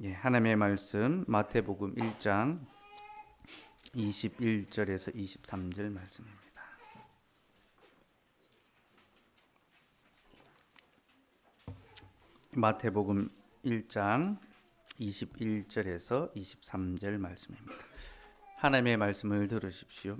하나님의 말씀 마태복음 1장 21절에서 23절 말씀입니다. 마태복음 1장 21절에서 23절 말씀입니다. 하나님의 말씀을 들으십시오.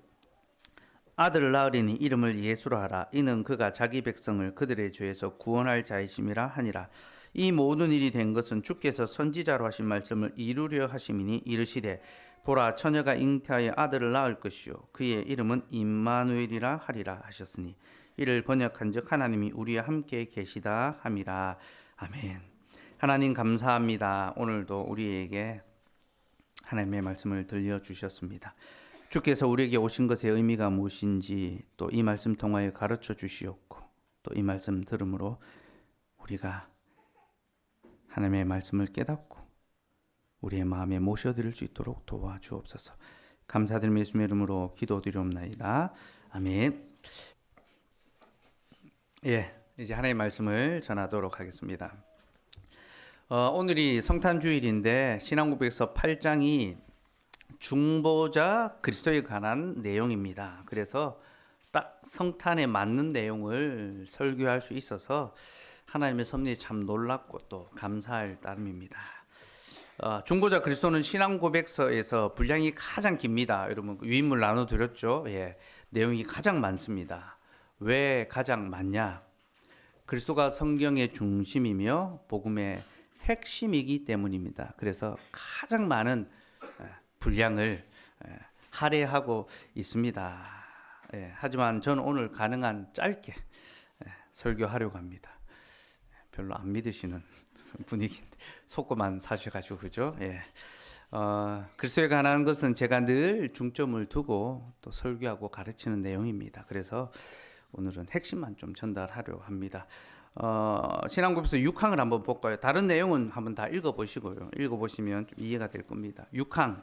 아들을 낳으리니 이름을 예수로 하라. 이는 그가 자기 백성을 그들의 죄에서 구원할 자이심이라 하니라. 이 모든 일이 된 것은 주께서 선지자로 하신 말씀을 이루려 하심이니 이르시되 보라 처녀가 잉태하여 아들을 낳을 것이요 그의 이름은 임마누엘이라 하리라 하셨으니 이를 번역한즉 하나님이 우리와 함께 계시다 함이라. 아멘. 하나님 감사합니다. 오늘도 우리에게 하나님의 말씀을 들려주셨습니다. 주께서 우리에게 오신 것의 의미가 무엇인지 또 이 말씀 통하여 가르쳐 주시었고 또 이 말씀 들음으로 우리가 하나님의 말씀을 깨닫고 우리의 마음에 모셔드릴 수 있도록 도와주옵소서. 감사드리며 예수님의 이름으로 기도드리옵나이다. 아멘. 이제 하나님의 말씀을 전하도록 하겠습니다. 오늘이 성탄주일인데 신앙고백서 8장이 중보자 그리스도에 관한 내용입니다. 그래서 딱 성탄에 맞는 내용을 설교할 수 있어서 하나님의 섭리에 참 놀랍고 또 감사할 따름입니다. 중보자 그리스도는 신앙고백서에서 분량이 가장 깁니다. 여러분 유인물 나눠드렸죠? 내용이 가장 많습니다. 왜 가장 많냐? 그리스도가 성경의 중심이며 복음의 핵심이기 때문입니다. 그래서 가장 많은 분량을 할애하고 있습니다. 하지만 저는 오늘 가능한 짧게 설교하려고 합니다. 별로 안 믿으시는 분위기인데 속고만 사셔가지고 그죠? 그리스도에 관한 것은 제가 늘 중점을 두고 또 설교하고 가르치는 내용입니다. 그래서 오늘은 핵심만 좀 전달하려고 합니다. 신앙고백서 6항을 한번 볼까요? 다른 내용은 한번 다 읽어보시고요. 읽어보시면 좀 이해가 될 겁니다. 6항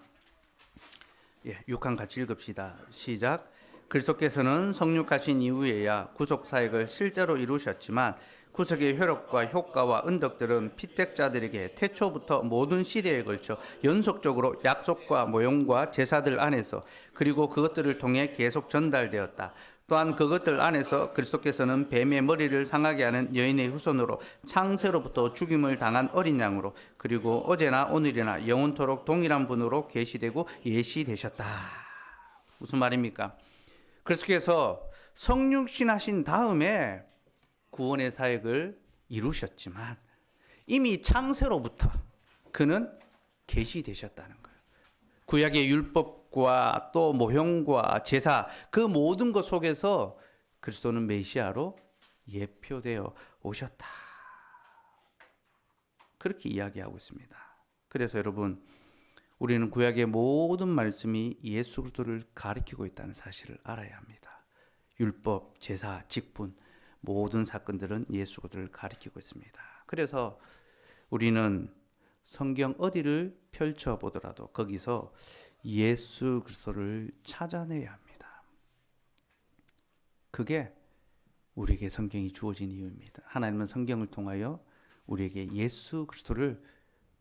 6항 같이 읽읍시다. 시작. 그리스도께서는 성육하신 이후에야 구속사역을 실제로 이루셨지만 구속의 효력과 효과와 은덕들은 피택자들에게 태초부터 모든 시대에 걸쳐 연속적으로 약속과 모형과 제사들 안에서 그리고 그것들을 통해 계속 전달되었다. 또한 그것들 안에서 그리스도께서는 뱀의 머리를 상하게 하는 여인의 후손으로 창세로부터 죽임을 당한 어린 양으로 그리고 어제나 오늘이나 영원토록 동일한 분으로 계시되고 예시되셨다. 무슨 말입니까? 그리스도께서 성육신하신 다음에 구원의 사역을 이루셨지만 이미 창세로부터 그는 계시되셨다는 거예요. 구약의 율법과 또 모형과 제사 그 모든 것 속에서 그리스도는 메시아로 예표되어 오셨다. 그렇게 이야기하고 있습니다. 그래서 여러분 우리는 구약의 모든 말씀이 예수 그리스도를 가리키고 있다는 사실을 알아야 합니다. 율법, 제사, 직분 모든 사건들은 예수 그리스도를 가리키고 있습니다. 그래서 우리는 성경 어디를 펼쳐보더라도 거기서 예수 그리스도를 찾아내야 합니다. 그게 우리에게 성경이 주어진 이유입니다. 하나님은 성경을 통하여 우리에게 예수 그리스도를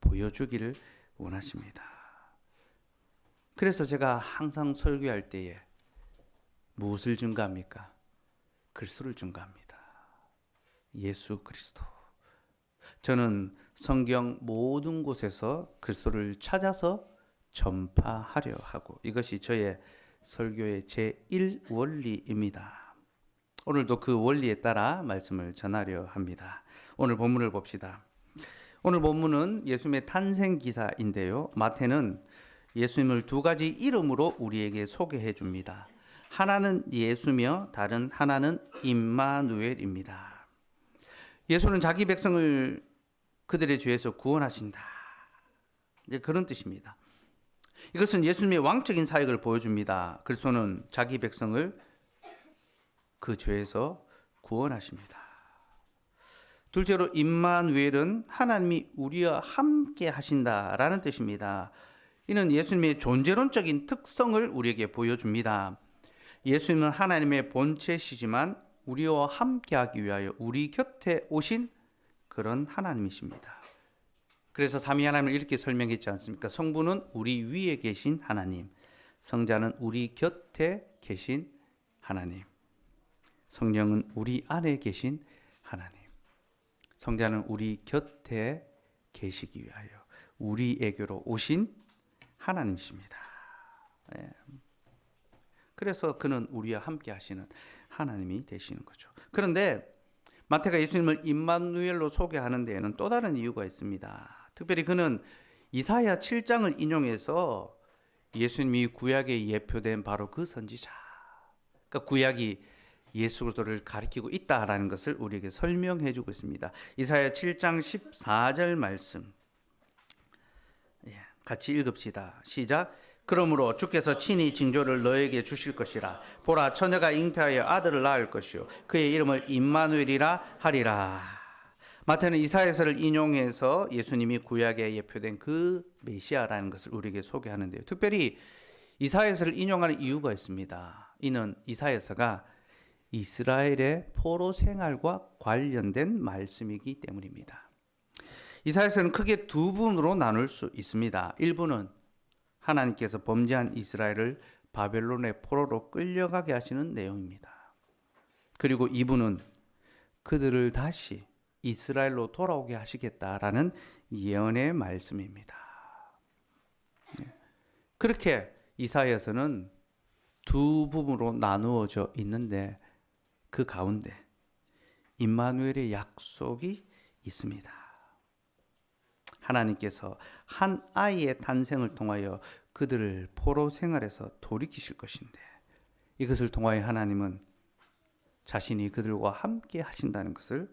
보여주기를 원하십니다. 그래서 제가 항상 설교할 때에 무엇을 증가합니까? 그리스도를 증가합니다. 예수 그리스도. 저는 성경 모든 곳에서 그리스도를 찾아서 전파하려 하고 이것이 저의 설교의 제1원리입니다. 오늘도 그 원리에 따라 말씀을 전하려 합니다. 오늘 본문을 봅시다. 오늘 본문은 예수님의 탄생 기사인데요. 마태는 예수님을 두 가지 이름으로 우리에게 소개해 줍니다. 하나는 예수며 다른 하나는 임마누엘입니다. 예수는 자기 백성을 그들의 죄에서 구원하신다. 이제 그런 뜻입니다. 이것은 예수님의 왕적인 사역을 보여줍니다. 그리스도는 자기 백성을 그 죄에서 구원하십니다. 둘째로 임마누엘은 하나님이 우리와 함께 하신다라는 뜻입니다. 이는 예수님의 존재론적인 특성을 우리에게 보여줍니다. 예수님은 하나님의 본체시지만 우리와 함께하기 위하여 우리 곁에 오신 그런 하나님이십니다. 그래서 삼위 하나님을 이렇게 설명했지 않습니까? 성부는 우리 위에 계신 하나님, 성자는 우리 곁에 계신 하나님, 성령은 우리 안에 계신 하나님. 성자는 우리 곁에 계시기 위하여 우리에게로 오신 하나님이십니다. 예. 그래서 그는 우리와 함께 하시는 하나님이 되시는 거죠. 그런데 마태가 예수님을 임마누엘로 소개하는 데에는 또 다른 이유가 있습니다. 특별히 그는 이사야 7장을 인용해서 예수님이 구약에 예표된 바로 그 선지자, 그러니까 구약이 예수 그리스도를 가리키고 있다라는 것을 우리에게 설명해 주고 있습니다. 이사야 7장 14절 말씀 같이 읽읍시다. 시작. 그러므로 주께서 친히 징조를 너에게 주실 것이라. 보라, 처녀가 잉태하여 아들을 낳을 것이요 그의 이름을 임마누엘이라 하리라. 마태는 이사야서를 인용해서 예수님이 구약에 예표된 그 메시아라는 것을 우리에게 소개하는데요. 특별히 이사야서를 인용하는 이유가 있습니다. 이는 이사야서가 이스라엘의 포로 생활과 관련된 말씀이기 때문입니다. 이사야서는 크게 두 부분으로 나눌 수 있습니다. 일부는 하나님께서 범죄한 이스라엘을 바벨론의 포로로 끌려가게 하시는 내용입니다. 그리고 이부는 그들을 다시 이스라엘로 돌아오게 하시겠다라는 예언의 말씀입니다. 그렇게 이사야서는 두 부분으로 나누어져 있는데 그 가운데 임마누엘의 약속이 있습니다. 하나님께서 한 아이의 탄생을 통하여 그들을 포로 생활에서 돌이키실 것인데 이것을 통하여 하나님은 자신이 그들과 함께 하신다는 것을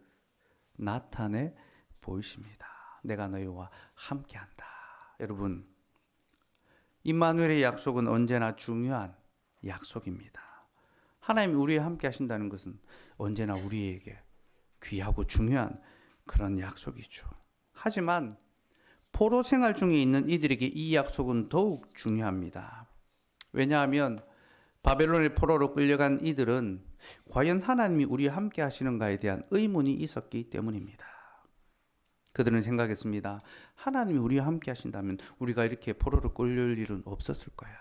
나타내 보이십니다. 내가 너희와 함께한다. 여러분, 임마누엘의 약속은 언제나 중요한 약속입니다. 하나님이 우리와 함께 하신다는 것은 언제나 우리에게 귀하고 중요한 그런 약속이죠. 하지만 포로 생활 중에 있는 이들에게 이 약속은 더욱 중요합니다. 왜냐하면 바벨론의 포로로 끌려간 이들은 과연 하나님이 우리와 함께 하시는가에 대한 의문이 있었기 때문입니다. 그들은 생각했습니다. 하나님이 우리와 함께 하신다면 우리가 이렇게 포로로 끌릴 일은 없었을 거야.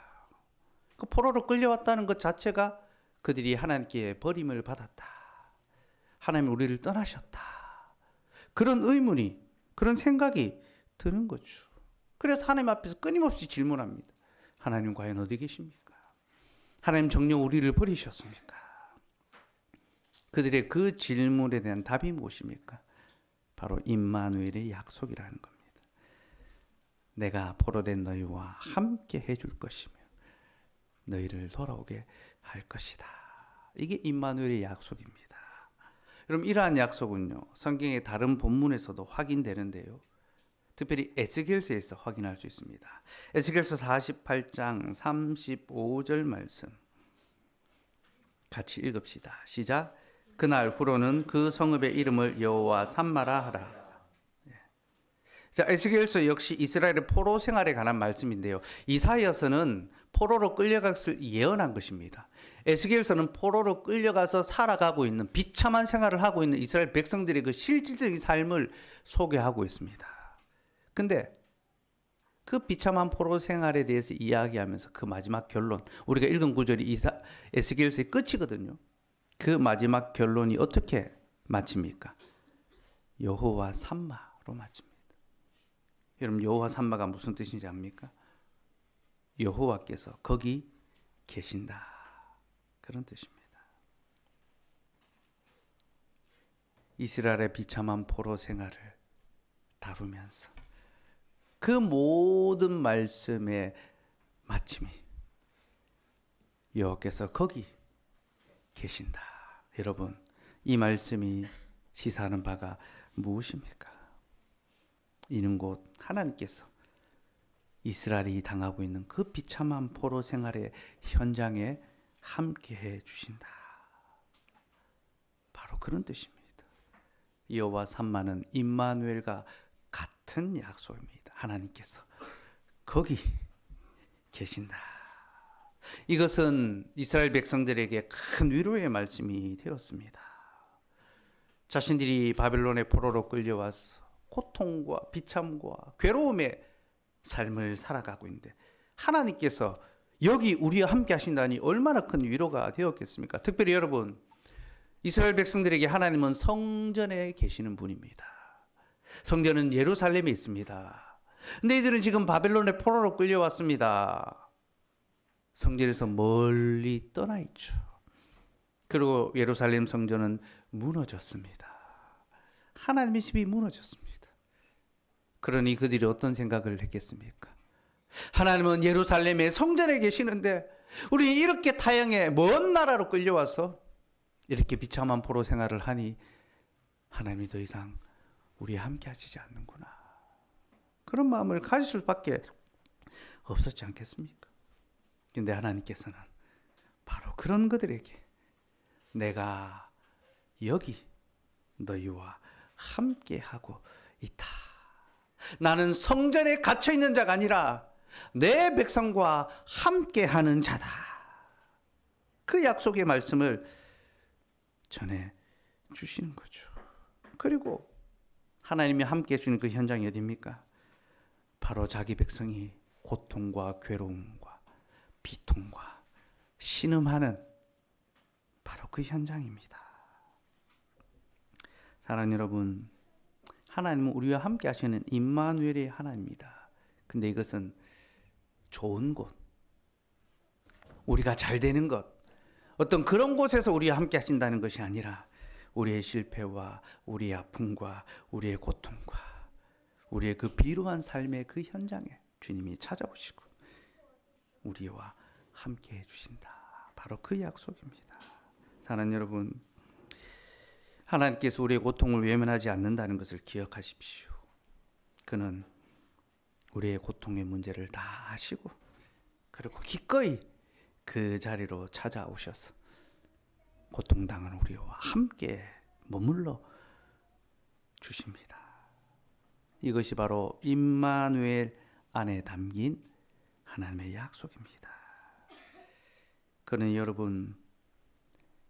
그 포로로 끌려왔다는 것 자체가 그들이 하나님께 버림을 받았다. 하나님이 우리를 떠나셨다. 그런 의문이, 그런 생각이 드는 거죠. 그래서 하나님 앞에서 끊임없이 질문합니다. 하나님 과연 어디 계십니까? 하나님 정녕 우리를 버리셨습니까? 그들의 그 질문에 대한 답이 무엇입니까? 바로 임마누엘의 약속이라는 겁니다. 내가 포로된 너희와 함께 해줄 것이며 너희를 돌아오게 할 것이다. 이게 임마누엘의 약속입니다. 여러분, 이러한 약속은요, 성경의 다른 본문에서도 확인되는데요. 특별히 에스겔서에서 확인할 수 있습니다. 에스겔서 48장 35절 말씀 같이 읽읍시다. 시작. 그날 후로는 그 성읍의 이름을 여호와 삼마라 하라. 자, 에스겔서 역시 이스라엘의 포로 생활에 관한 말씀인데요. 이사야서는 포로로 끌려갔을 예언한 것입니다. 에스겔서는 포로로 끌려가서 살아가고 있는 비참한 생활을 하고 있는 이스라엘 백성들의 그 실질적인 삶을 소개하고 있습니다. 근데 그 비참한 포로 생활에 대해서 이야기하면서 그 마지막 결론, 우리가 읽은 구절이 에스겔서의 끝이거든요. 그 마지막 결론이 어떻게 마칩니까? 여호와 삼마로 마칩니다. 여러분, 여호와 삼마가 무슨 뜻인지 압니까? 여호와께서 거기 계신다, 그런 뜻입니다. 이스라엘의 비참한 포로 생활을 다루면서 그 모든 말씀의 마침이 여호와께서 거기 계신다. 여러분, 이 말씀이 시사하는 바가 무엇입니까? 이는 곧 하나님께서 이스라엘이 당하고 있는 그 비참한 포로 생활의 현장에 함께해 주신다. 바로 그런 뜻입니다. 여호와 삼마는 임마누엘과 같은 약속입니다. 하나님께서 거기 계신다. 이것은 이스라엘 백성들에게 큰 위로의 말씀이 되었습니다. 자신들이 바벨론의 포로로 끌려와서 고통과 비참과 괴로움의 삶을 살아가고 있는데 하나님께서 여기 우리와 함께 하신다니 얼마나 큰 위로가 되었겠습니까? 특별히 여러분, 이스라엘 백성들에게 하나님은 성전에 계시는 분입니다. 성전은 예루살렘에 있습니다. 근데 이들은 지금 바벨론의 포로로 끌려왔습니다. 성전에서 멀리 떠나 있죠. 그리고 예루살렘 성전은 무너졌습니다. 하나님의 집이 무너졌습니다. 그러니 그들이 어떤 생각을 했겠습니까? 하나님은 예루살렘의 성전에 계시는데 우리 이렇게 타향의 먼 나라로 끌려와서 이렇게 비참한 포로 생활을 하니 하나님이 더 이상 우리와 함께 하시지 않는구나. 그런 마음을 가질 수밖에 없었지 않겠습니까? 근데 하나님께서는 바로 그런 그들에게 내가 여기 너희와 함께 하고 있다. 나는 성전에 갇혀 있는 자가 아니라 내 백성과 함께 하는 자다. 그 약속의 말씀을 전해 주시는 거죠. 그리고 하나님이 함께 해주는 그 현장이 어디입니까? 바로 자기 백성이 고통과 괴로움과 비통과 신음하는 바로 그 현장입니다. 사랑하는 여러분, 하나님은 우리와 함께 하시는 임마누엘의 하나님입니다. 근데 이것은 좋은 곳, 우리가 잘 되는 것, 어떤 그런 곳에서 우리와 함께 하신다는 것이 아니라 우리의 실패와 우리의 아픔과 우리의 고통과 우리의 그 비루한 삶의 그 현장에 주님이 찾아오시고 우리와 함께 해주신다. 바로 그 약속입니다. 사랑하는 여러분, 하나님께서 우리의 고통을 외면하지 않는다는 것을 기억하십시오. 그는 우리의 고통의 문제를 다 아시고 그리고 기꺼이 그 자리로 찾아오셔서 고통당한 우리와 함께 머물러 주십니다. 이것이 바로 임마누엘 안에 담긴 하나님의 약속입니다. 그러니 여러분,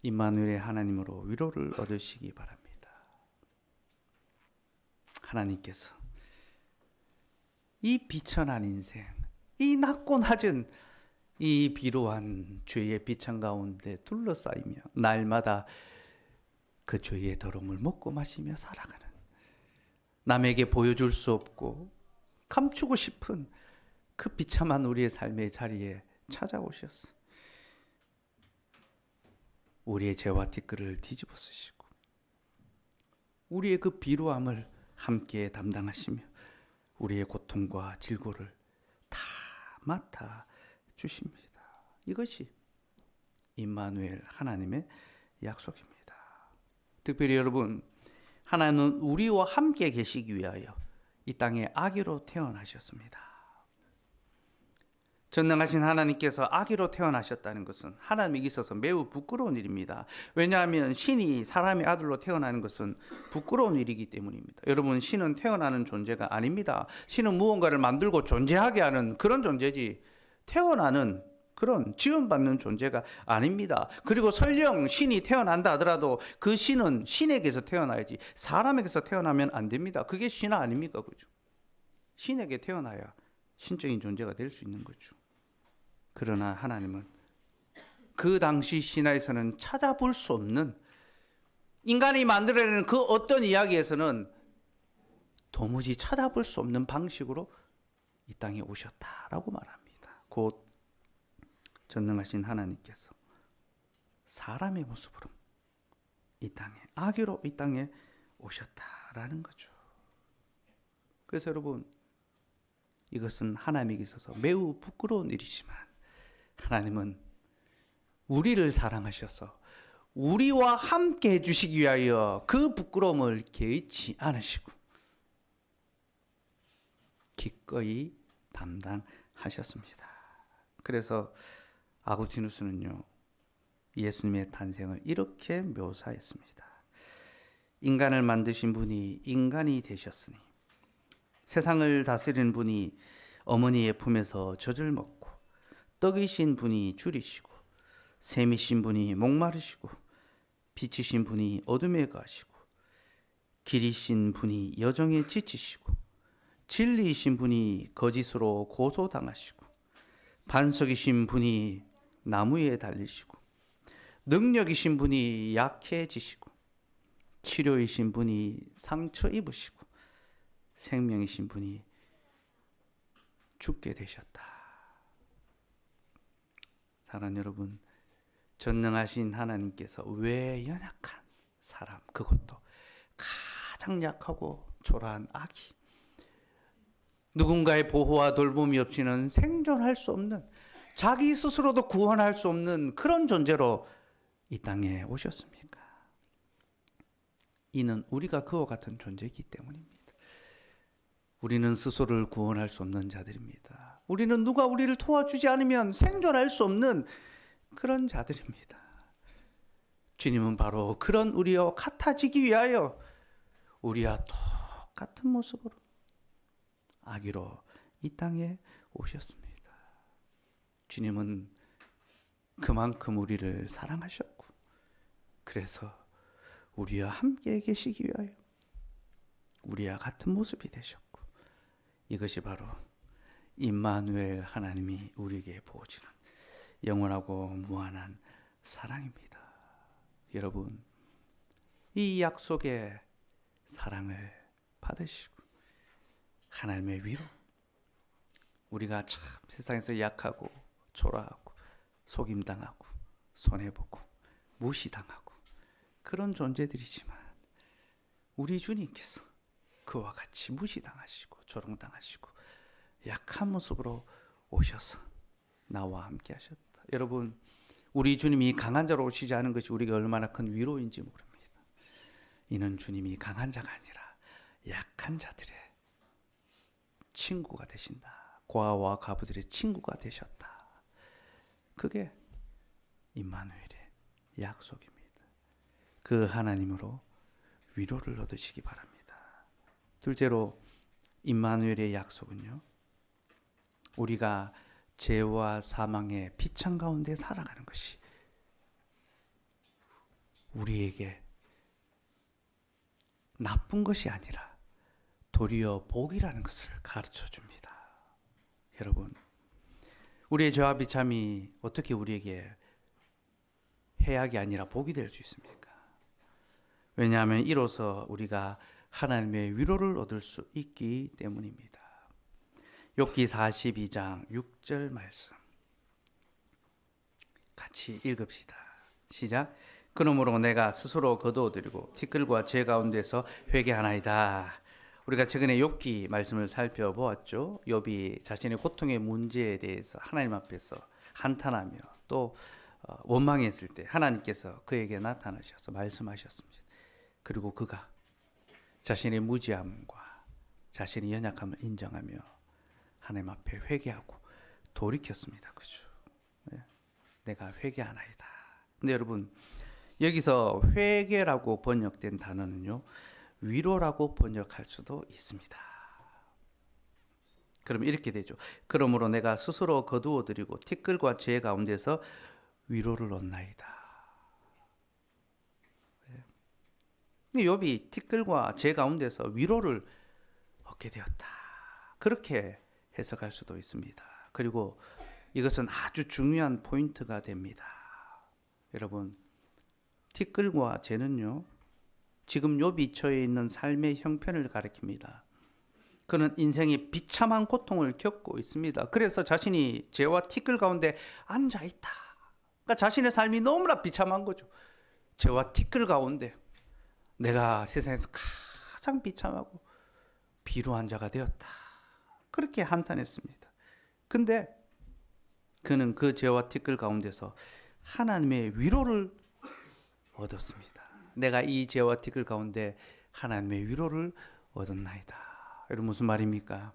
임마누엘의 하나님으로 위로를 얻으시기 바랍니다. 하나님께서 이 비천한 인생, 이 낮고 낮은 이 비루한 죄의 비천 가운데 둘러싸이며 날마다 그 죄의 더러움을 먹고 마시며 살아가는, 남에게 보여줄 수 없고 감추고 싶은 그 비참한 우리의 삶의 자리에 찾아오셨어. 우리의 죄와 티끌을 뒤집어 쓰시고 우리의 그 비루함을 함께 담당하시며 우리의 고통과 질고를 다 맡아 주십니다. 이것이 임마누엘 하나님의 약속입니다. 특별히 여러분, 하나님은 우리와 함께 계시기 위하여 이 땅에 아기로 태어나셨습니다. 전능하신 하나님께서 아기로 태어나셨다는 것은 하나님에게 있어서 매우 부끄러운 일입니다. 왜냐하면 신이 사람의 아들로 태어나는 것은 부끄러운 일이기 때문입니다. 여러분, 신은 태어나는 존재가 아닙니다. 신은 무언가를 만들고 존재하게 하는 그런 존재지 태어나는 그런 지원받는 존재가 아닙니다. 그리고 설령 신이 태어난다 하더라도 그 신은 신에게서 태어나야지 사람에게서 태어나면 안 됩니다. 그게 신화 아닙니까? 그죠? 신에게 태어나야 신적인 존재가 될 수 있는 거죠. 그러나 하나님은 그 당시 신화에서는 찾아볼 수 없는, 인간이 만들어내는 그 어떤 이야기에서는 도무지 찾아볼 수 없는 방식으로 이 땅에 오셨다라고 말합니다. 곧 전능하신 하나님께서 사람의 모습으로 이 땅에, 아기로 이 땅에 오셨다라는 거죠. 그래서 여러분, 이것은 하나님에게 있어서 매우 부끄러운 일이지만 하나님은 우리를 사랑하셔서 우리와 함께 해주시기 위하여 그 부끄러움을 개의치 않으시고 기꺼이 담당하셨습니다. 그래서 아구스티누스는요, 예수님의 탄생을 이렇게 묘사했습니다. 인간을 만드신 분이 인간이 되셨으니 세상을 다스리는 분이 어머니의 품에서 젖을 먹고 떡이신 분이 줄이시고 샘이신 분이 목마르시고 빛이신 분이 어둠에 가시고 길이신 분이 여정에 지치시고 진리이신 분이 거짓으로 고소당하시고 반석이신 분이 나무에 달리시고 능력이신 분이 약해지시고 치료이신 분이 상처 입으시고 생명이신 분이 죽게 되셨다. 사랑하는 여러분, 전능하신 하나님께서 왜 연약한 사람, 그것도 가장 약하고 초라한 아기, 누군가의 보호와 돌봄이 없이는 생존할 수 없는, 자기 스스로도 구원할 수 없는 그런 존재로 이 땅에 오셨습니까? 이는 우리가 그와 같은 존재이기 때문입니다. 우리는 스스로를 구원할 수 없는 자들입니다. 우리는 누가 우리를 도와주지 않으면 생존할 수 없는 그런 자들입니다. 주님은 바로 그런 우리와 같아지기 위하여 우리와 똑같은 모습으로 아기로 이 땅에 오셨습니다. 주님은 그만큼 우리를 사랑하셨고, 그래서 우리와 함께 계시기 위하여 우리와 같은 모습이 되셨고, 이것이 바로 임마누엘 하나님이 우리에게 보여주는 영원하고 무한한 사랑입니다. 여러분, 이 약속의 사랑을 받으시고 하나님의 위로, 우리가 참 세상에서 약하고 초라하고 속임당하고 손해보고 무시당하고 그런 존재들이지만 우리 주님께서 그와 같이 무시당하시고 조롱당하시고 약한 모습으로 오셔서 나와 함께 하셨다. 여러분, 우리 주님이 강한 자로 오시지 않은 것이 우리가 얼마나 큰 위로인지 모릅니다. 이는 주님이 강한 자가 아니라 약한 자들의 친구가 되신다. 고아와 가부들의 친구가 되셨다. 그게 임마누엘의 약속입니다. 그 하나님으로 위로를 얻으시기 바랍니다. 둘째로 임마누엘의 약속은요, 우리가 죄와 사망의 비창 가운데 살아가는 것이 우리에게 나쁜 것이 아니라 도리어 복이라는 것을 가르쳐 줍니다. 여러분, 우리의 죄와 비참이 어떻게 우리에게 해악이 아니라 복이 될 수 있습니까? 왜냐하면 이로써 우리가 하나님의 위로를 얻을 수 있기 때문입니다. 욥기 42장 6절 말씀 같이 읽읍시다. 시작. 그러므로 내가 스스로 거두어드리고 티끌과 제 가운데서 회개하나이다. 우리가 최근에 욥기 말씀을 살펴보았죠. 욥이 자신의 고통의 문제에 대해서 하나님 앞에서 한탄하며 또 원망했을 때 하나님께서 그에게 나타나셔서 말씀하셨습니다. 그리고 그가 자신의 무지함과 자신의 연약함을 인정하며 하나님 앞에 회개하고 돌이켰습니다. 그죠? 네. 내가 회개하나이다. 근데 여러분, 여기서 회개라고 번역된 단어는요, 위로라고 번역할 수도 있습니다. 그럼 이렇게 되죠. 그러므로 내가 스스로 거두어드리고 티끌과 제 가운데서 위로를 얻나이다. 욥이 티끌과 제 가운데서 위로를 얻게 되었다. 그렇게 해석할 수도 있습니다. 그리고 이것은 아주 중요한 포인트가 됩니다. 여러분, 티끌과 재는요, 지금 욥이 처해 있는 삶의 형편을 가리킵니다. 그는 인생의 비참한 고통을 겪고 있습니다. 그래서 자신이 재와 티끌 가운데 앉아 있다. 그러니까 자신의 삶이 너무나 비참한 거죠. 재와 티끌 가운데 내가 세상에서 가장 비참하고 비루한 자가 되었다. 그렇게 한탄했습니다. 근데 그는 그 죄와 티끌 가운데서 하나님의 위로를 얻었습니다. 내가 이 죄와 티끌 가운데 하나님의 위로를 얻었나이다. 여러분, 무슨 말입니까?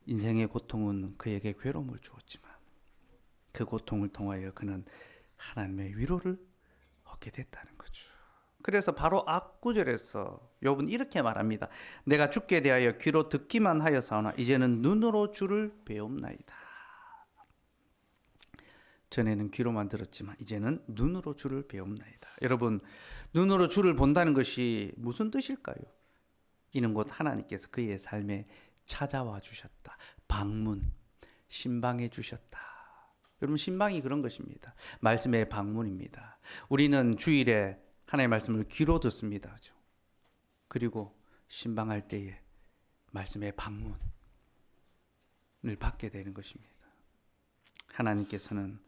인생의 고통은 그에게 괴로움을 주었지만 그 고통을 통하여 그는 하나님의 위로를 얻게 됐다는 거죠. 그래서 바로 앞구절에서 욥은 이렇게 말합니다. 내가 주께 대하여 귀로 듣기만 하여사오나 이제는 눈으로 주를 배움나이다. 전에는 귀로만 들었지만 이제는 눈으로 주를 배움나이다. 여러분, 눈으로 주를 본다는 것이 무슨 뜻일까요? 이는 곧 하나님께서 그의 삶에 찾아와 주셨다. 방문, 신방해 주셨다. 여러분, 신방이 그런 것입니다. 말씀의 방문입니다. 우리는 주일에 하나님의 말씀을 귀로 듣습니다. 그리고 신방할 때에 말씀의 방문을 받게 되는 것입니다. 하나님께서는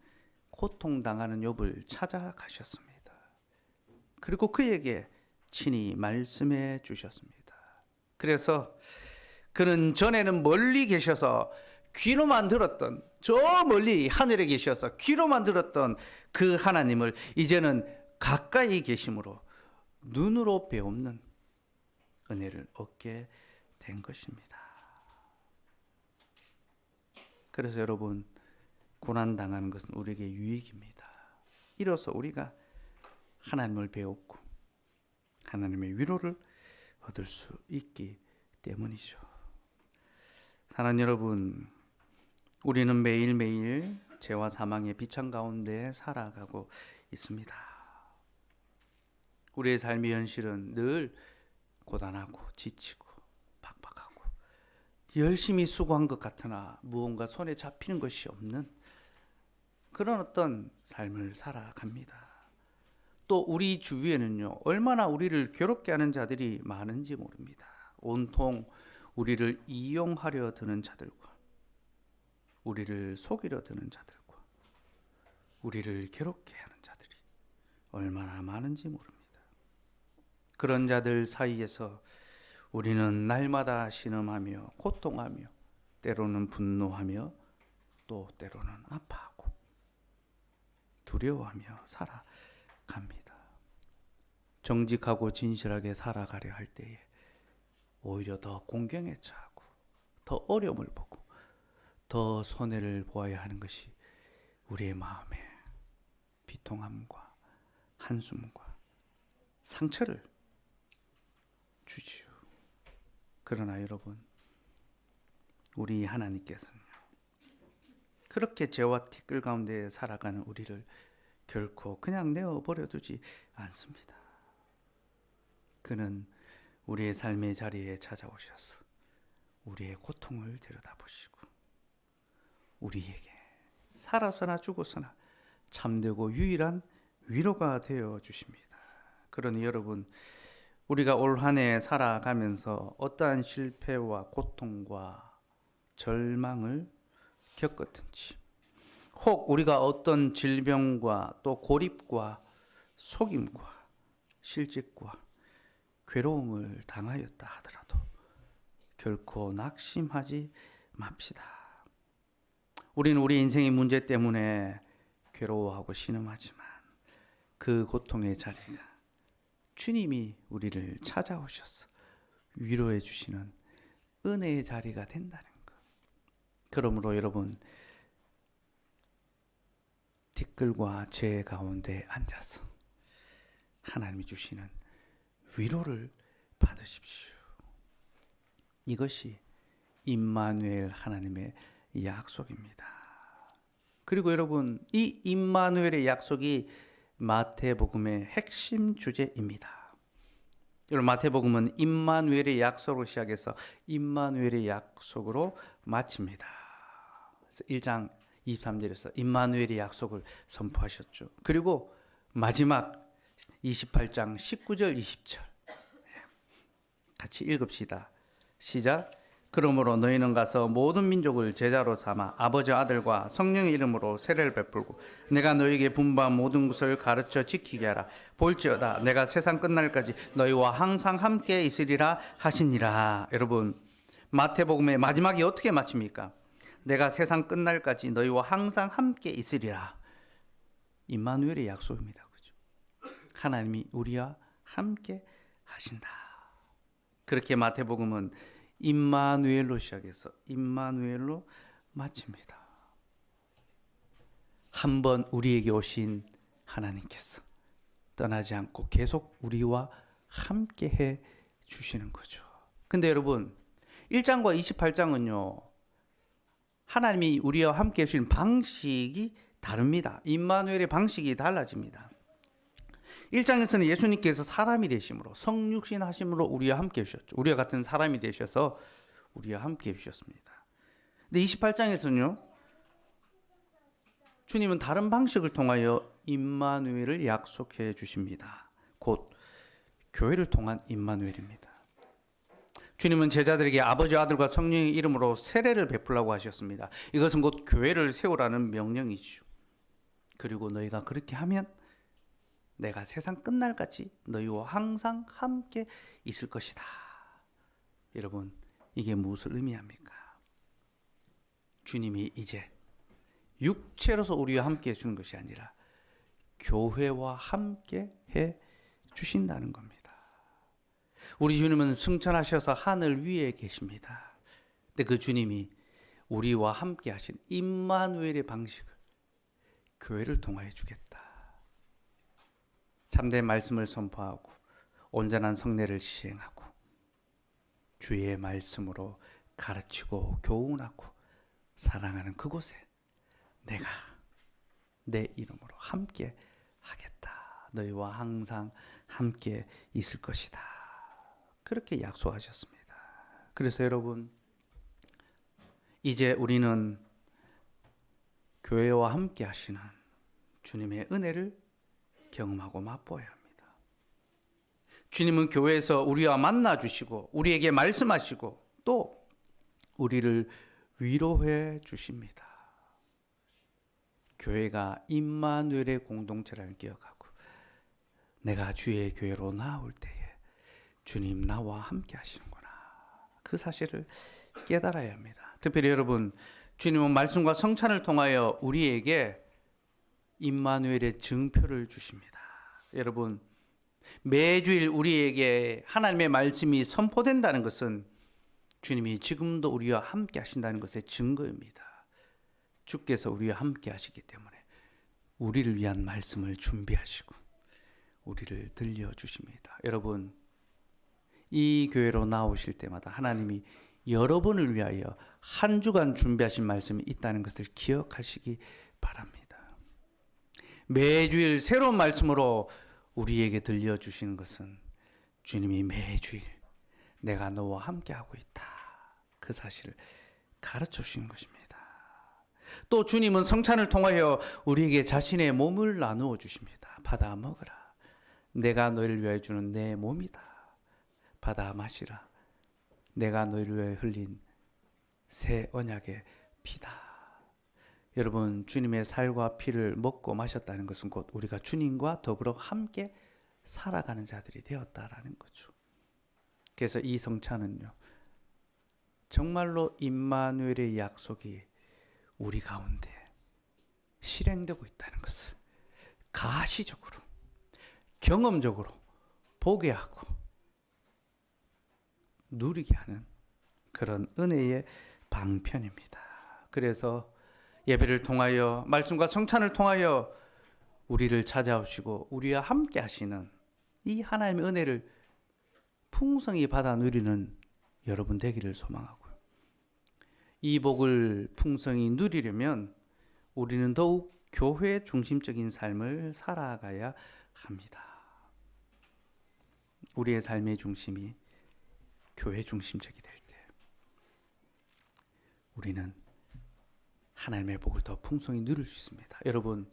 고통당하는 욥을 찾아가셨습니다. 그리고 그에게 친히 말씀해 주셨습니다. 그래서 그는 전에는 멀리 계셔서 귀로만 들었던, 저 멀리 하늘에 계셔서 귀로만 들었던 그 하나님을 이제는 가까이 계심으로 눈으로 배우는 은혜를 얻게 된 것입니다. 그래서 여러분, 고난당하는 것은 우리에게 유익입니다. 이로써 우리가 하나님을 배웠고 하나님의 위로를 얻을 수 있기 때문이죠. 사랑하는 여러분, 우리는 매일매일 죄와 사망의 비창 가운데 살아가고 있습니다. 우리의 삶의 현실은 늘 고단하고 지치고 팍팍하고 열심히 수고한 것 같으나 무언가 손에 잡히는 것이 없는 그런 어떤 삶을 살아갑니다. 또 우리 주위에는요, 얼마나 우리를 괴롭게 하는 자들이 많은지 모릅니다. 온통 우리를 이용하려 드는 자들과 우리를 속이려 드는 자들과 우리를 괴롭게 하는 자들이 얼마나 많은지 모릅니다. 그런 자들 사이에서 우리는 날마다 신음하며 고통하며 때로는 분노하며 또 때로는 아파하고 두려워하며 살아갑니다. 정직하고 진실하게 살아가려 할 때에 오히려 더 공경에 처하고 더 어려움을 보고 더 손해를 보아야 하는 것이 우리의 마음에 비통함과 한숨과 상처를 주지요. 그러나 여러분, 우리 하나님께서는요, 그렇게 죄와 티끌 가운데 살아가는 우리를 결코 그냥 내어버려 두지 않습니다. 그는 우리의 삶의 자리에 찾아오셔서 우리의 고통을 들여다보시고 우리에게 살아서나 죽어서나 참되고 유일한 위로가 되어 주십니다. 그러니 여러분, 우리가 올 한 해 살아가면서 어떠한 실패와 고통과 절망을 겪었든지, 혹 우리가 어떤 질병과 또 고립과 속임과 실직과 괴로움을 당하였다 하더라도 결코 낙심하지 맙시다. 우리는 우리 인생의 문제 때문에 괴로워하고 신음하지만 그 고통의 자리가 주님이 우리를 찾아오셔서 위로해 주시는 은혜의 자리가 된다는 것. 그러므로 여러분, 티끌과 죄 가운데 앉아서 하나님이 주시는 위로를 받으십시오. 이것이 임마누엘 하나님의 약속입니다. 그리고 여러분, 이 임마누엘의 약속이 마태복음의 핵심 주제입니다. 여러분, 마태복음은 임마누엘의 약속으로 시작해서 임마누엘의 약속으로 마칩니다. 1장 23절에서 임마누엘의 약속을 선포하셨죠. 그리고 마지막 28장 19절 20절 같이 읽읍시다. 시작. 그러므로 너희는 가서 모든 민족을 제자로 삼아 아버지 아들과 성령의 이름으로 세례를 베풀고 내가 너희에게 분부한 모든 것을 가르쳐 지키게 하라. 볼지어다 내가 세상 끝날까지 너희와 항상 함께 있으리라 하시니라. 여러분, 마태복음의 마지막이 어떻게 마칩니까? 내가 세상 끝날까지 너희와 항상 함께 있으리라. 임마누엘의 약속입니다. 그죠? 하나님이 우리와 함께 하신다. 그렇게 마태복음은 임마누엘로 시작해서 임마누엘로 마칩니다. 한번 우리에게 오신 하나님께서 떠나지 않고 계속 우리와 함께 해 주시는 거죠. 근데 여러분, 1장과 28장은요, 하나님이 우리와 함께 해주신 방식이 다릅니다. 임마누엘의 방식이 달라집니다. 1장에서는 예수님께서 사람이 되심으로 성육신 하심으로 우리와 함께 해주셨죠. 우리와 같은 사람이 되셔서 우리와 함께 해주셨습니다. 근데 28장에서는요, 주님은 다른 방식을 통하여 임마누엘을 약속해 주십니다. 곧 교회를 통한 임마누엘입니다. 주님은 제자들에게 아버지, 아들과 성령의 이름으로 세례를 베풀라고 하셨습니다. 이것은 곧 교회를 세우라는 명령이죠. 그리고 너희가 그렇게 하면 내가 세상 끝날까지 너희와 항상 함께 있을 것이다. 여러분, 이게 무엇을 의미합니까? 주님이 이제 육체로서 우리와 함께 해주는 것이 아니라 교회와 함께 해 주신다는 겁니다. 우리 주님은 승천하셔서 하늘 위에 계십니다. 근데 그 주님이 우리와 함께 하신 임마누엘의 방식을 교회를 통하여 주겠다. 참된 말씀을 선포하고 온전한 성례를 시행하고 주의 말씀으로 가르치고 교훈하고 사랑하는 그곳에 내가 내 이름으로 함께 하겠다. 너희와 항상 함께 있을 것이다. 그렇게 약속하셨습니다. 그래서 여러분, 이제 우리는 교회와 함께 하시는 주님의 은혜를 경험하고 맛보아야 합니다. 주님은 교회에서 우리와 만나 주시고 우리에게 말씀하시고 또 우리를 위로해 주십니다. 교회가 임마누엘의 공동체를 기억하고 내가 주의 교회로 나올 때에 주님 나와 함께 하시는구나. 그 사실을 깨달아야 합니다. 특별히 여러분, 주님은 말씀과 성찬을 통하여 우리에게 임마누엘의 증표를 주십니다. 여러분, 매주일 우리에게 하나님의 말씀이 선포된다는 것은 주님이 지금도 우리와 함께 하신다는 것의 증거입니다. 주께서 우리와 함께 하시기 때문에 우리를 위한 말씀을 준비하시고 우리를 들려주십니다. 여러분, 이 교회로 나오실 때마다 하나님이 여러분을 위하여 한 주간 준비하신 말씀이 있다는 것을 기억하시기 바랍니다. 매주일 새로운 말씀으로 우리에게 들려주시는 것은 주님이 매주일 내가 너와 함께하고 있다. 그 사실을 가르쳐 주시는 것입니다. 또 주님은 성찬을 통하여 우리에게 자신의 몸을 나누어 주십니다. 받아 먹으라. 내가 너희를 위하여 주는 내 몸이다. 받아 마시라. 내가 너희를 위하여 흘린 새 언약의 피다. 여러분, 주님의 살과 피를 먹고 마셨다는 것은 곧 우리가 주님과 더불어 함께 살아가는 자들이 되었다라는 거죠. 그래서 이 성찬은요, 정말로 임마누엘의 약속이 우리 가운데 실행되고 있다는 것을 가시적으로, 경험적으로 보게 하고 누리게 하는 그런 은혜의 방편입니다. 그래서 예배를 통하여 말씀과 성찬을 통하여 우리를 찾아오시고 우리와 함께 하시는 이 하나님의 은혜를 풍성히 받아 누리는 여러분 되기를 소망하고요. 이 복을 풍성히 누리려면 우리는 더욱 교회 중심적인 삶을 살아가야 합니다. 우리의 삶의 중심이 교회 중심적이 될 때 우리는 하나님의 복을 더 풍성히 누릴 수 있습니다. 여러분,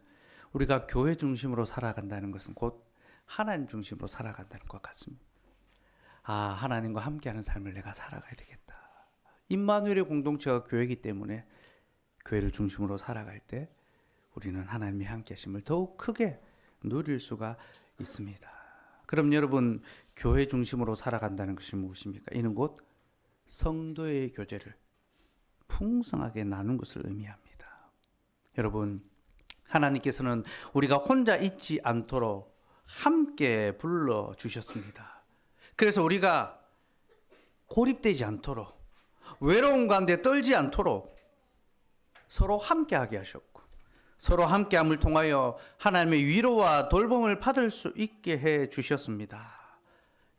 우리가 교회 중심으로 살아간다는 것은 곧 하나님 중심으로 살아간다는 것 같습니다. 아, 하나님과 함께하는 삶을 내가 살아가야 되겠다. 임마누엘의 공동체가 교회이기 때문에 교회를 중심으로 살아갈 때 우리는 하나님의 함께하심을 더욱 크게 누릴 수가 있습니다. 그럼 여러분, 교회 중심으로 살아간다는 것이 무엇입니까? 이는 곧 성도의 교제를 풍성하게 나눈 것을 의미합니다. 여러분, 하나님께서는 우리가 혼자 있지 않도록 함께 불러주셨습니다. 그래서 우리가 고립되지 않도록, 외로운 가운데 떨지 않도록 서로 함께하게 하셨고, 서로 함께함을 통하여 하나님의 위로와 돌봄을 받을 수 있게 해 주셨습니다.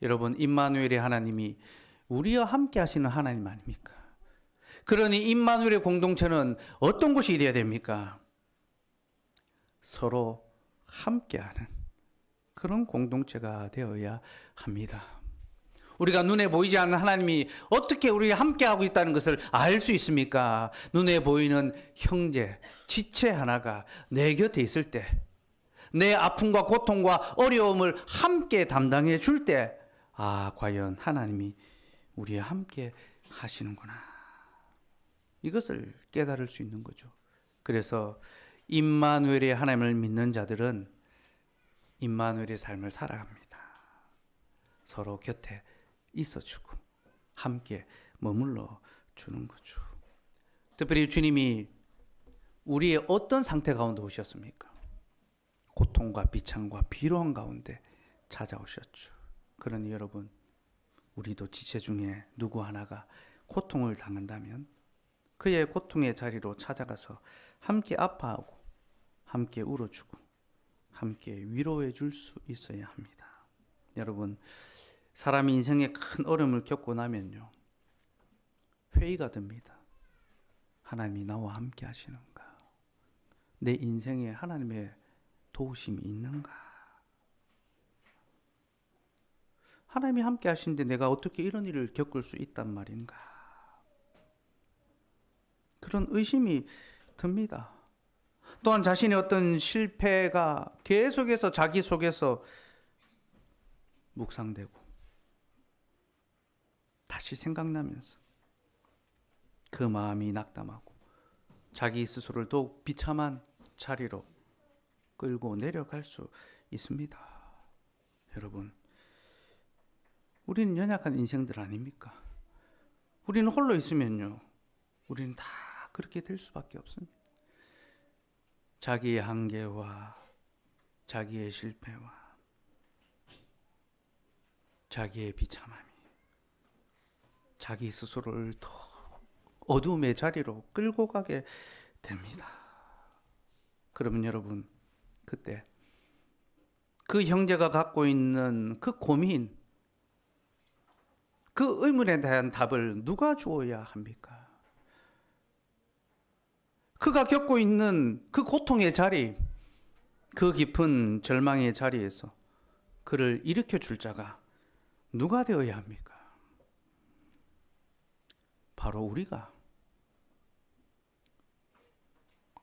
여러분, 임마누엘의 하나님이 우리와 함께 하시는 하나님 아닙니까? 그러니 임마누엘의 공동체는 어떤 곳이 되어야 됩니까? 서로 함께하는 그런 공동체가 되어야 합니다. 우리가 눈에 보이지 않는 하나님이 어떻게 우리와 함께하고 있다는 것을 알 수 있습니까? 눈에 보이는 형제, 지체 하나가 내 곁에 있을 때, 내 아픔과 고통과 어려움을 함께 담당해 줄 때, 아, 과연 하나님이 우리와 함께 하시는구나. 이것을 깨달을 수 있는 거죠. 그래서 임마누엘의 하나님을 믿는 자들은 임마누엘의 삶을 살아갑니다. 서로 곁에 있어주고 함께 머물러 주는 거죠. 특별히 주님이 우리의 어떤 상태 가운데 오셨습니까? 고통과 비참과 비로한 가운데 찾아오셨죠. 그러니 여러분, 우리도 지체 중에 누구 하나가 고통을 당한다면 그의 고통의 자리로 찾아가서 함께 아파하고 함께 울어주고 함께 위로해 줄 수 있어야 합니다. 여러분, 사람이 인생에 큰 어려움을 겪고 나면요, 회의가 듭니다. 하나님이 나와 함께 하시는가? 내 인생에 하나님의 도우심이 있는가? 하나님이 함께 하시는데 내가 어떻게 이런 일을 겪을 수 있단 말인가? 그런 의심이 듭니다. 또한 자신의 어떤 실패가 계속해서 자기 속에서 묵상되고 다시 생각나면서 그 마음이 낙담하고 자기 스스로를 더욱 비참한 자리로 끌고 내려갈 수 있습니다. 여러분, 우리는 연약한 인생들 아닙니까? 우리는 홀로 있으면요, 우리는 다 그렇게 될 수밖에 없습니다. 자기의 한계와 자기의 실패와 자기의 비참함이 자기 스스로를 더 어둠의 자리로 끌고 가게 됩니다. 그러면 여러분, 그때 그 형제가 갖고 있는 그 고민, 그 의문에 대한 답을 누가 주어야 합니까? 그가 겪고 있는 그 고통의 자리, 그 깊은 절망의 자리에서 그를 일으켜 줄 자가 누가 되어야 합니까? 바로 우리가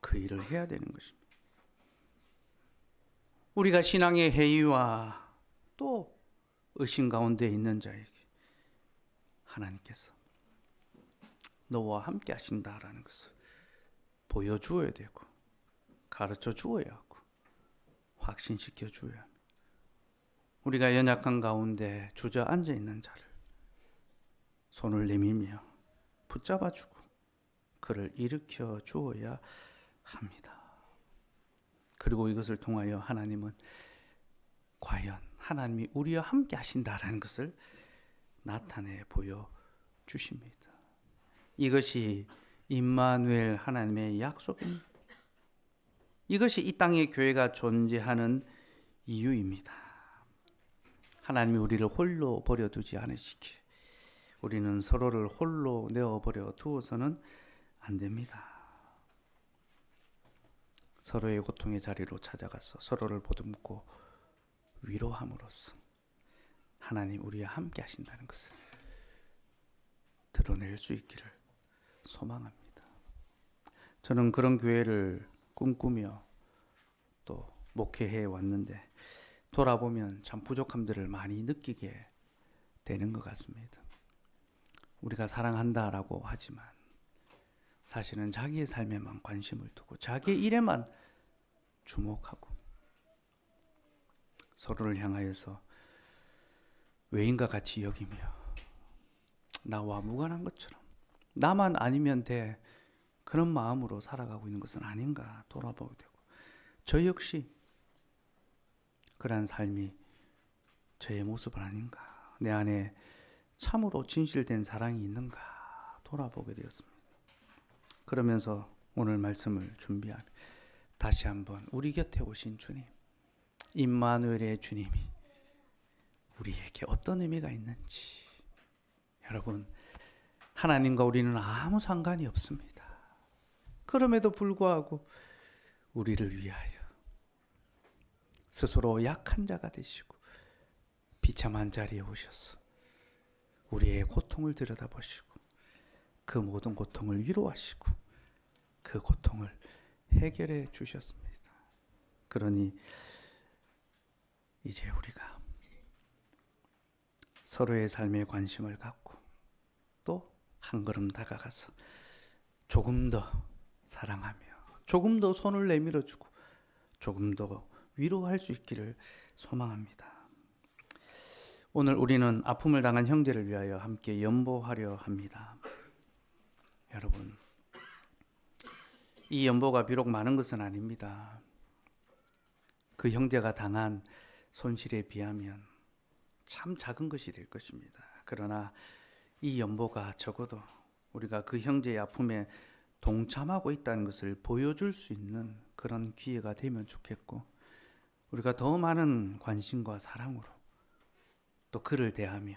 그 일을 해야 되는 것입니다. 우리가 신앙의 회의와 또 의심 가운데 있는 자에게 하나님께서 너와 함께 하신다라는 것을 보여주어야 되고 가르쳐 주어야 하고 확신시켜 주어야 합니다. 우리가 연약한 가운데 주저앉아 있는 자를 손을 내밀며 붙잡아주고 그를 일으켜 주어야 합니다. 그리고 이것을 통하여 하나님은 과연 하나님이 우리와 함께 하신다라는 것을 나타내 보여주십니다. 이것이 임마누엘 하나님의 약속입니다. 이것이 이 땅에 교회가 존재하는 이유입니다. 하나님이 우리를 홀로 버려두지 않으시기에 우리는 서로를 홀로 내어버려 두어서는 안 됩니다. 서로의 고통의 자리로 찾아가서 서로를 보듬고 위로함으로써 하나님 우리와 함께 하신다는 것을 드러낼 수 있기를 소망합니다. 저는 그런 교회를 꿈꾸며 또 목회해 왔는데 돌아보면 참 부족함들을 많이 느끼게 되는 것 같습니다. 우리가 사랑한다라고 하지만 사실은 자기의 삶에만 관심을 두고 자기의 일에만 주목하고 서로를 향하여서 외인과 같이 여기며 나와 무관한 것처럼 나만 아니면 돼 그런 마음으로 살아가고 있는 것은 아닌가 돌아보게 되고 저 역시 그러한 삶이 저의 모습은 아닌가, 내 안에 참으로 진실된 사랑이 있는가 돌아보게 되었습니다. 그러면서 오늘 말씀을 준비한 다시 한번 우리 곁에 오신 주님, 임마누엘의 주님이 우리에게 어떤 의미가 있는지, 여러분, 하나님과 우리는 아무 상관이 없습니다. 그럼에도 불구하고 우리를 위하여 스스로 약한 자가 되시고 비참한 자리에 오셔서 우리의 고통을 들여다보시고 그 모든 고통을 위로하시고 그 고통을 해결해 주셨습니다. 그러니 이제 우리가 서로의 삶에 관심을 갖고 또 한 걸음 다가가서 조금 더 사랑하며 조금 더 손을 내밀어 주고 조금 더 위로할 수 있기를 소망합니다. 오늘 우리는 아픔을 당한 형제를 위하여 함께 연보하려 합니다. 여러분, 이 연보가 비록 많은 것은 아닙니다. 그 형제가 당한 손실에 비하면 참 작은 것이 될 것입니다. 그러나 이 연보가 적어도 우리가 그 형제의 아픔에 동참하고 있다는 것을 보여줄 수 있는 그런 기회가 되면 좋겠고, 우리가 더 많은 관심과 사랑으로 또 그를 대하며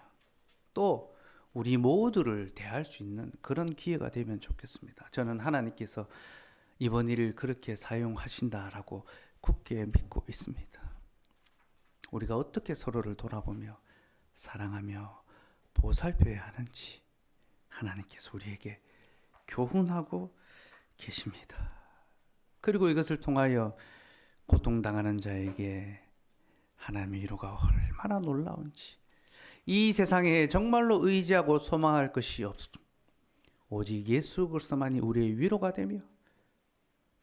또 우리 모두를 대할 수 있는 그런 기회가 되면 좋겠습니다. 저는 하나님께서 이번 일을 그렇게 사용하신다라고 굳게 믿고 있습니다. 우리가 어떻게 서로를 돌아보며 사랑하며 보살펴야 하는지 하나님께서 우리에게 교훈하고 계십니다. 그리고 이것을 통하여 고통당하는 자에게 하나님의 위로가 얼마나 놀라운지, 이 세상에 정말로 의지하고 소망할 것이 없음, 오직 예수 그리스도만이 우리의 위로가 되며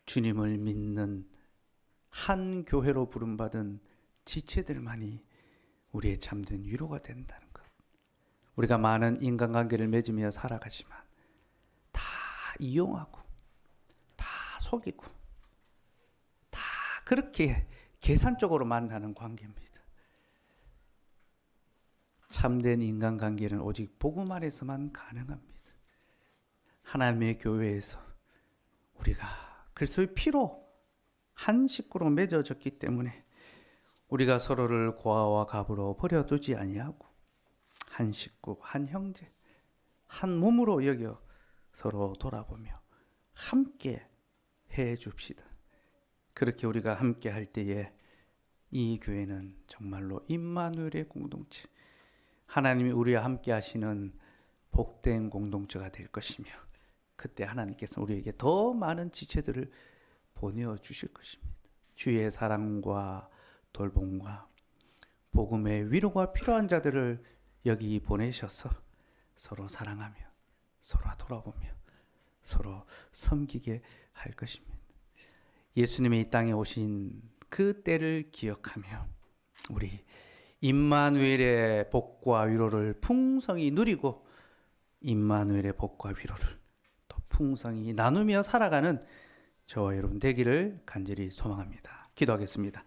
주님을 믿는 한 교회로 부름받은 지체들만이 우리의 참된 위로가 된다는 것. 우리가 많은 인간관계를 맺으며 살아가지만 다 이용하고 다 속이고 다 그렇게 계산적으로 만나는 관계입니다. 참된 인간관계는 오직 복음 안에서만 가능합니다. 하나님의 교회에서 우리가 그리스도의 피로 한 식구로 맺어졌기 때문에 우리가 서로를 고아와 갑으로 버려두지 아니하고 한 식구, 한 형제, 한 몸으로 여겨 서로 돌아보며 함께 해 줍시다. 그렇게 우리가 함께 할 때에 이 교회는 정말로 임마누엘의 공동체, 하나님이 우리와 함께 하시는 복된 공동체가 될 것이며, 그때 하나님께서 우리에게 더 많은 지체들을 보내주실 것입니다. 주의 사랑과 돌봄과 복음의 위로가 필요한 자들을 여기 보내셔서 서로 사랑하며 서로 돌아보며 서로 섬기게 할 것입니다. 예수님이 이 땅에 오신 그 때를 기억하며 우리 임마누엘의 복과 위로를 풍성히 누리고 임마누엘의 복과 위로를 또 풍성히 나누며 살아가는 저와 여러분 되기를 간절히 소망합니다. 기도하겠습니다.